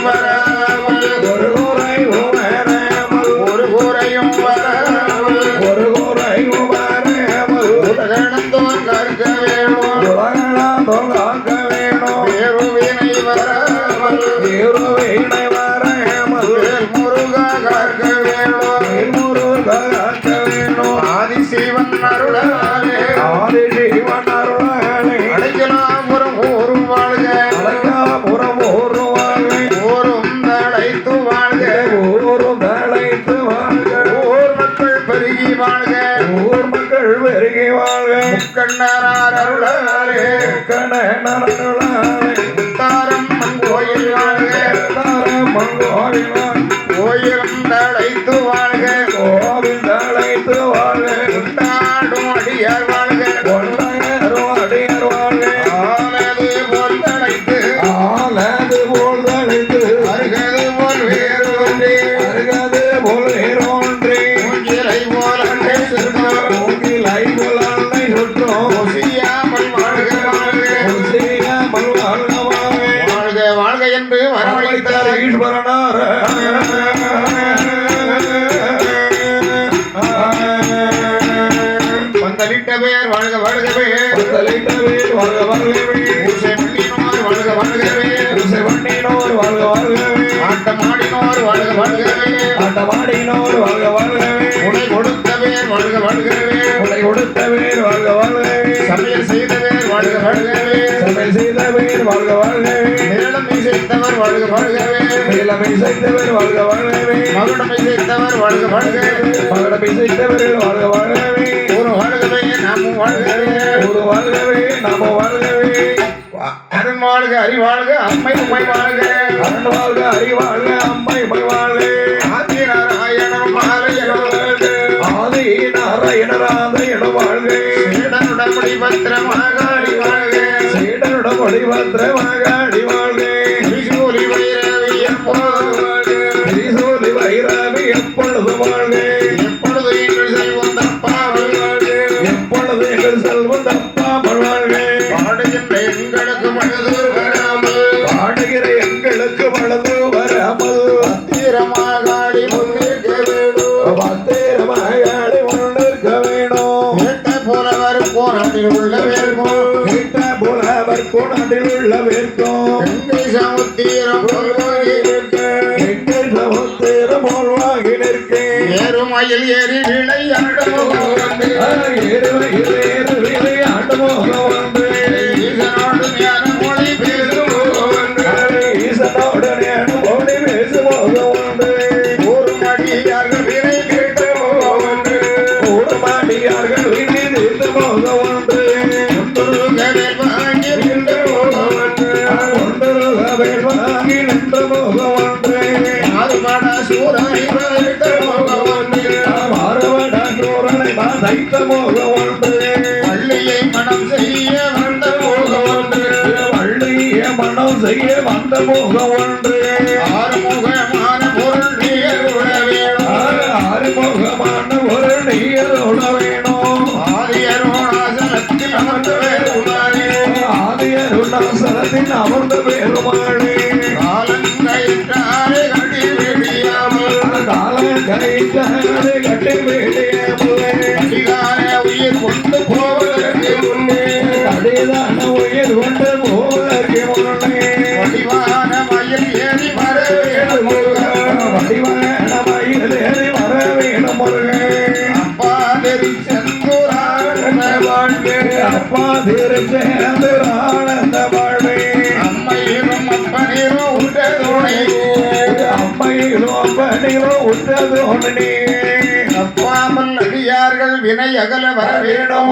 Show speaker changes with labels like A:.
A: வராமல் ஒரு குறையும் வராமல் ஒரு குறையும் வராமல் ஒரு குறையும் வராமல் உலகணந்தோன் காக்க வேணும் உலகணந்தோன் காக்க வேணும் வேறுவினை வராமல் வேறுவினை வராமல் முருகா காக்க வேணும் முருகா காக்க வேணும் ஆதிசிவன் அருளாலே ஆதிசிவன் அருளாலே அடைக்கலாபுரம் ஊரும் வாழ்க அடைக்கலாபுரம் ஊரும் வாழ்க ஊரும் தழைத்து வாழ்க ஊரும் தழைத்து வாழ்க ஊர் மக்கள் பெருகி வாழ்க ஊர் மக்கள் பெருகி வாழ்க முக்கண்ணனார் அருளாலே முக்கண்ணனார் அருளாலே முத்தாரம்மன் கோயில் வாழ்க முத்தாரம்மன் கோயில் வாழ்க கோயிலும் தழைத்து வாழ்க கோவில் தழைத்து வாழ்க கொண்டாடும் அடியார் வாழ்க கொண்டாடும் அடியார் வாழ்க ஆனது போல் தழைத்து ஆனது போல் தழைத்து அருகது போல் வேறு ஒன்றே அருகது போல் வேறு ஒன்றே மூங்கிலை போல் அண்டை சுற்றோம் மூங்கிலை போல் அண்டை சுற்றோம் ஒசியாமல் வாழ்க வாழ்க ஒசியாமல் வாழ்க வாழ்க வாழ்க வாழ்க என்று வரவழைத்தார் ஈஸ்வரனார் பந்தலிட்டவேர் வாழ்க வாழ்கவே பந்தலிட்டவேர் வாழ்க வாழ்கவே ஊசை மண்ணினோர் வாழ்க வாழ்கவே ஊசை மண்ணினோர் வாழ்க வாழ்கவே ஆட்டமாடினோர் வாழ்க வாழ்கவே ஆட்டமாடினோர் வாழ்க வாழ்கவே உடை கொடுத்தவேர் வாழ்க வாழ்கவே உடை கொடுத்தவேர் வாழ்க வாழ்கவே சமையல் செய்தவேர் வாழ்க வாழ்கவே சமையல் செய்தவேர் வாழ்க வாழ்கவே மேலம் இசைத்தவர் வாழ்க வாழ்கவே மேலம் இசைத்தவர் வாழ்க வாழ்கவே மகுடம் இசைத்தவர் வாழ்க வாழ்கவே மகுடம் இசைத்தவர் வாழ்க வாழ்கவே ஒரு வாழ்கவே நாமும் வாழ்கவே ஒரு வாழ்கவே நாமும் வாழ்கவே அருண் வாழ்க அறிவாழ்க அம்மை உம்மை வாழ்க அருண் வாழ்க அறிவாழ்க அம்மை உம்மை வாழ்க ஆதி நாராயணன் மாலையனும் வாழ்க ஆதி நாராயணராதையனும் வாழ்க சீடனுடம்படி பத்திரமாக அடி வாழ்க சீடனுடம்படி பத்திரமாக அடி வாழ்க திரிசூலி வைரவி எப்பொழுது வாழ்க திரிசூலி வைரவி எப்பொழுது வாழ்க எப்பொழுது எங்கள் செல்வம் தப்பாமல் வாழ்க எப்பொழுது எங்கள் செல்வம் தப்பாமல் வாழ்க பாடுகின்ற எங்களுக்கு மனது வராமல் பாடுகிற எங்களுக்கு மனது வராமல் பத்திரமாக ஆடி முன்னிற்க வேணும் பத்திரமாக ஆடி முன்னிற்க வேணும் கேட்ட போலவர் கோணாட்டில் உள்ள வேர்க்கும் கேட்ட போலவர் கோணாட்டில் உள்ள வேர்க்கும் எங்கள் சமுத்திரம் போல்வாகி நிற்க எங்கள் சமுத்திரம் போல்வாகி நிற்க ஏறுமயில் ஏறி விளையாடுமோ வந்து ஏறுமயில் ஏறி விளையாடுமோ வந்து ஈசனோடு ஞான மொழி பேசுமோ வந்து ஈசனோடு ஞான மொழி பேசுமோ வந்து ஒரு மடியார்கள் வினை கேட்டமோ வந்து ஒரு மடியார்கள் வினை தீர்த்தமோ வந்து ஒன்றுகவேல் வாங்கி நின்றமோ வந்து ஒன்றுகவேல் வாங்கி நின்றமோ வந்து மாறுபட சூரனை வைத்தமோ வந்து மாறுபட சூரனை வைத்தமோ வந்து வள்ளியை மனம் செய்ய வந்த மோகம் ஒன்று வள்ளியை மனம் செய்ய வந்த மோகம் ஒன்று ஆறுமுகமான பொருள் நீர் உண வேணும் ஆறுமுகமான பொருள் நீர் உண வேணும் ஆதியருணாசனத்தில் அமர்ந்த பெருமானே ஆதியருணாசனத்தில் அமர்ந்த பெருமானே காலங்கயிற்றாலே கட்டி விடியாமல் காலங்கயிற்றாலே கட்டி விடியாமல் அதிகார உயிர் கொண்டு போவதற்கு முன்னே அடிதான உயிர் கொண்டு போவதற்கு முன்னே வடிவான மயில் ஏறி வர வேணும் வடிவான மயில் ஏறி வர வேணும் அப்பா தெரி செந்தூரானந்த வாழ்வே அப்பா தெரி செந்தூரானந்த வாழ்வே அம்மையிலும் அப்பனிலும் உற்ற துணை அம்மையிலும் அப்பனிலும் உற்ற துணை அப்பாமல் அடியார்கள் வினை அகல வர வேணும்